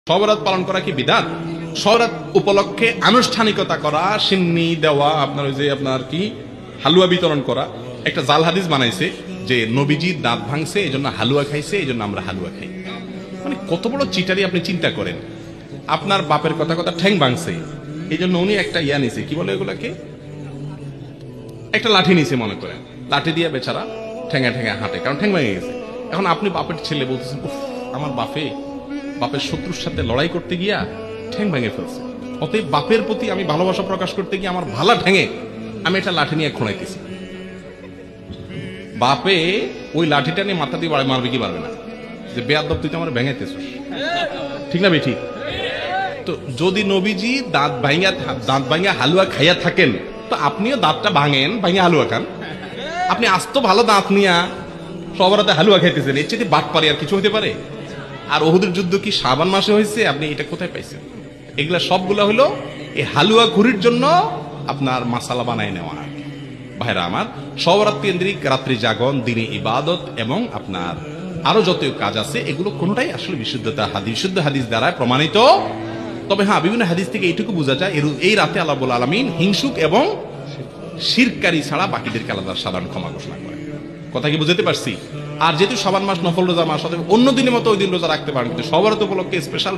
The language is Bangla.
শবে বরাত পালন করা কি বিদআত? শবে বরাত উপলক্ষে আনুষ্ঠানিকতা করা, সিন্নি দেওয়া, আপনার ওই যে আপনার কি হালুয়া বিতরণ করা। একটা জাল হাদিস বানাইছে যে নবীজি দাঁত ভাঙছে এই জন্য হালুয়া খাইছে, এই জন্য আমরা হালুয়া খাই। মানে কত বড় চিটারি আপনি চিন্তা করেন। আপনার বাপের কথা কথা ঠ্যাং ভাঙছে এই জন্য উনি একটা ইয়া নিছে, কি বলে এগুলাকে, একটা লাঠি নিছে মনে করেন, লাঠি দিয়ে বেচারা ঠেঙে ঠেঙে হাঁটে, কারণ ঠ্যাং ভেঙে গেছে। এখন আপনি বাপের ছেলে বলতেছেন, উফ আমার বাপের শত্রুর সাথে লড়াই করতে গিয়া ঠ্যাং ভেঙে ফেলছে, অতএব বাপের প্রতি আমি ভালোবাসা প্রকাশ করতে গিয়ে আমার ভালা ঠ্যাঙে আমি একটা লাঠি নিয়ে খোঁড়াইতেছি। বাপে ওই লাঠিটা নিয়ে মাথা দিয়ে মারবে কি মারবে না, যে বেয়াদব তুই তো আমার ভেঙাইতেছিস, ঠিক না বেঠিক? তো যদি নবীজি দাঁত ভাঙা হালুয়া খাইয়া থাকেন, তো আপনিও দাঁতটা ভাঙেন, ভাঙে হালুয়া খান। আপনি আস্ত ভালো দাঁত নিয়া সবার হাতে হালুয়া খাইতেছেন, এর চেয়ে বাটপারি আর কিছু হতে পারে? আর উহুদের যুদ্ধ কি শাবান মাসে হয়েছে? আপনি এটা কোথায় পাইছেন? এগুলা সবগুলা হলো এই হালুয়া ঘুরির জন্য আপনার মাসালা বানায় নেওয়া। ভাইরা আমার, শবে বরাত কেন্দ্রিক রাত্রি জাগরণ, দিনে ইবাদত এবং আপনার আরো যত কাজ আছে, এগুলো কোনোটাই আসলে বিশুদ্ধ হাদিস দ্বারা প্রমাণিত। তবে হ্যাঁ, বিভিন্ন হাদিস থেকে এইটুকু বোঝা যায় এই রাতে আল্লাহ রাব্বুল আলামিন হিংসুক এবং শিরকারী ছাড়া বাকিদেরকে আলাদা সাধারণ ক্ষমা ঘোষণা করে। কথা কি বুঝতে পারছি? আর যেহেতু শাবান মাস নফল রোজা মাস, অন্য দিনের মতো ওই দিন রোজা রাখতে পারেন, কিন্তু শবে বরাত উপলক্ষে স্পেশাল